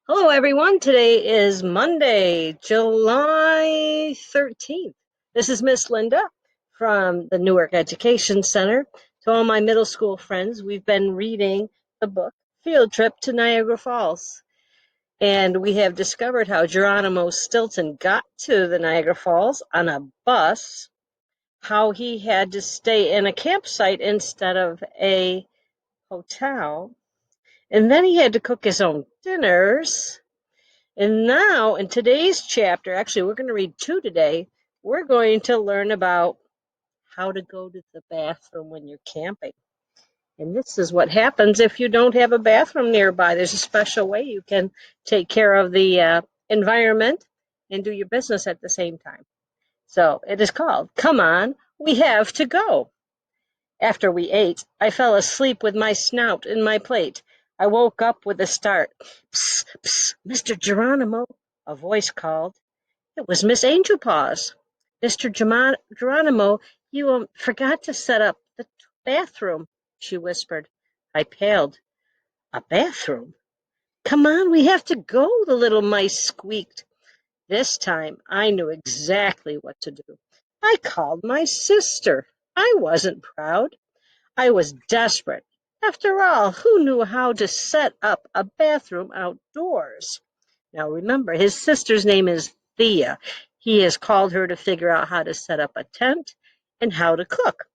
Hello, everyone. Today is Monday, July 13th. This is Miss Linda from the Newark Education Center. To all my middle school friends, we've been reading the book Field Trip to Niagara Falls. And we have discovered how Geronimo Stilton got to the Niagara Falls on a bus, how he had to stay in a campsite instead of a hotel, and then he had to cook his own dinners. And now, in today's chapter, actually, we're going to read two today. We're going to learn about how to go to the bathroom when you're camping. And this is what happens if you don't have a bathroom nearby. There's a special way you can take care of the environment and do your business at the same time. So it is called Come On, We Have to Go. After we ate, I fell asleep with my snout in my plate. I woke up with a start. Psst, psst, Mr. Geronimo, a voice called. It was Miss Angelpaws. Mr. Geronimo, you forgot to set up the bathroom, she whispered. I paled. A bathroom? Come on, we have to go, the little mice squeaked. This time I knew exactly what to do. I called my sister. I wasn't proud. I was desperate. After all, who knew how to set up a bathroom outdoors? Now remember, his sister's name is Thea. He has called her to figure out how to set up a tent and how to cook.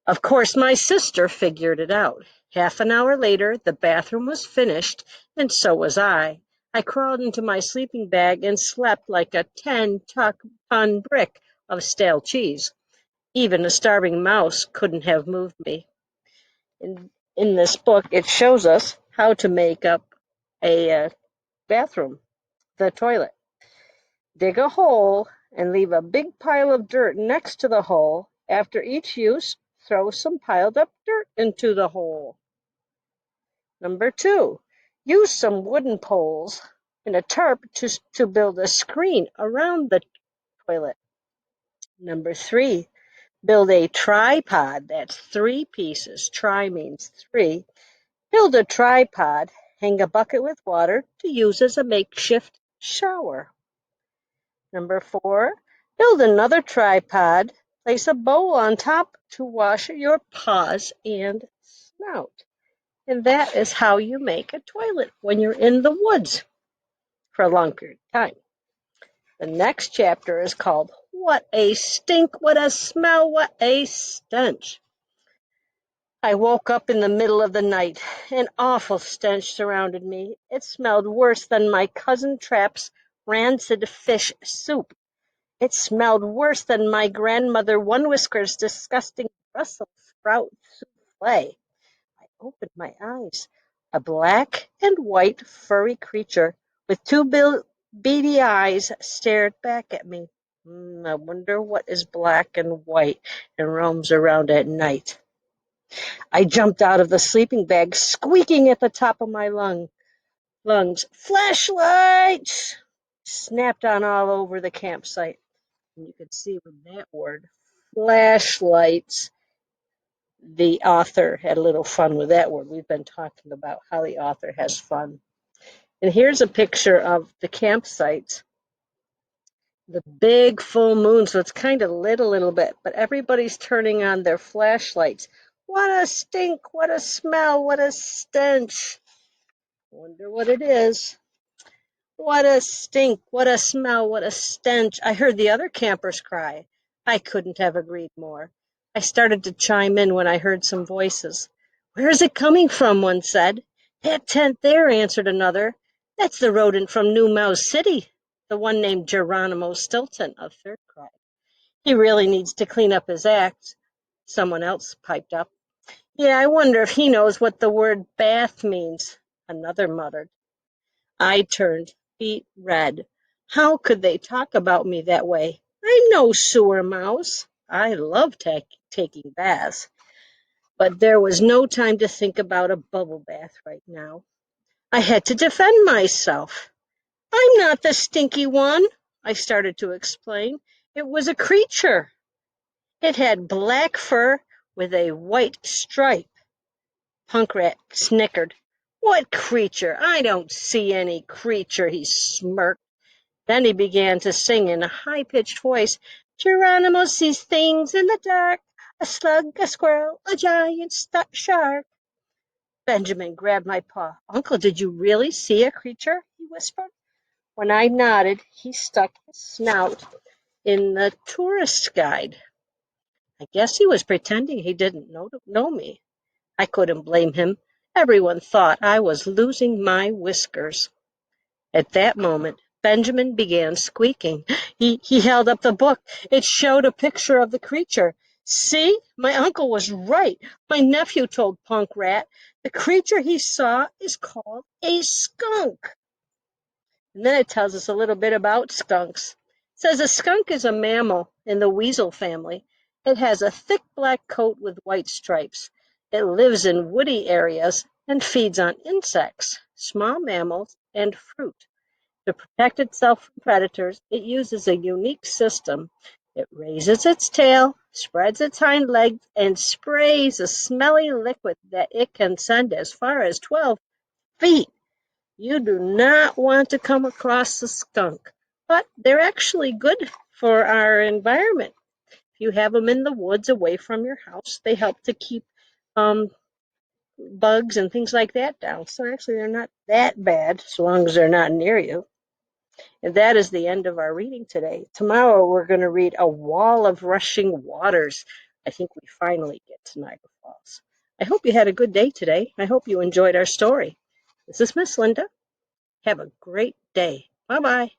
Of course, my sister figured it out. Half an hour later, the bathroom was finished, and so was I. I crawled into my sleeping bag and slept like a 10-ton brick of stale cheese. Even a starving mouse couldn't have moved me. In this book, it shows us how to make up a bathroom, the toilet. Dig a hole and leave a big pile of dirt next to the hole. After each use, throw some piled up dirt into the hole. Number 2, use some wooden poles and a tarp to build a screen around the toilet. Number 3, build a tripod. That's 3 pieces. Tri means 3. Build a tripod. Hang a bucket with water to use as a makeshift shower. Number 4, build another tripod. Place a bowl on top to wash your paws and snout. And that is how you make a toilet when you're in the woods for a long period of time. The next chapter is called What a Stink, What a Smell, What a Stench. I woke up in the middle of the night. An awful stench surrounded me. It smelled worse than my cousin Trap's rancid fish soup. It smelled worse than my grandmother One Whisker's disgusting Brussels sprout souffle. I opened my eyes. A black and white furry creature with two beady eyes stared back at me. I wonder what is black and white and roams around at night. I jumped out of the sleeping bag, squeaking at the top of my lungs. Flashlights! Snapped on all over the campsite. And you can see with that word, flashlights, the author had a little fun with that word. We've been talking about how the author has fun. And here's a picture of the campsite, the big full moon, so it's kind of lit a little bit, but everybody's turning on their flashlights. What a stink, what a smell, what a stench. Wonder what it is. What a stink, what a smell, what a stench. I heard the other campers cry. I couldn't have agreed more. I started to chime in when I heard some voices. Where is it coming from? One said. That tent there, answered another. That's the rodent from New Mouse City. The one named Geronimo Stilton, a third cried. He really needs to clean up his act, someone else piped up. Yeah, I wonder if he knows what the word bath means, another muttered. I turned beet red. How could they talk about me that way? I'm no sewer mouse. I love taking baths. But there was no time to think about a bubble bath right now. I had to defend myself. I'm not the stinky one, I started to explain. It was a creature. It had black fur with a white stripe. Punkrat snickered. What creature? I don't see any creature, he smirked. Then he began to sing in a high-pitched voice. Geronimo sees things in the dark, a slug, a squirrel, a giant shark. Benjamin grabbed my paw. Uncle, did you really see a creature? He whispered. When I nodded, he stuck his snout in the tourist guide. I guess he was pretending he didn't know me. I couldn't blame him. Everyone thought I was losing my whiskers. At that moment, Benjamin began squeaking. He held up the book. It showed a picture of the creature. See, my uncle was right. My nephew told Punk Rat. The creature he saw is called a skunk. And then it tells us a little bit about skunks. It says a skunk is a mammal in the weasel family. It has a thick black coat with white stripes. It lives in woody areas and feeds on insects, small mammals, and fruit. To protect itself from predators, it uses a unique system. It raises its tail, spreads its hind legs, and sprays a smelly liquid that it can send as far as 12 feet. You do not want to come across a skunk, but they're actually good for our environment. If you have them in the woods away from your house, they help to keep um, bugs and things like that down. So actually, they're not that bad as long as they're not near you. And that is the end of our reading today. Tomorrow, we're going to read A Wall of Rushing Waters. I think we finally get to Niagara Falls. I hope you had a good day today. I hope you enjoyed our story. This is Miss Linda. Have a great day. Bye-bye.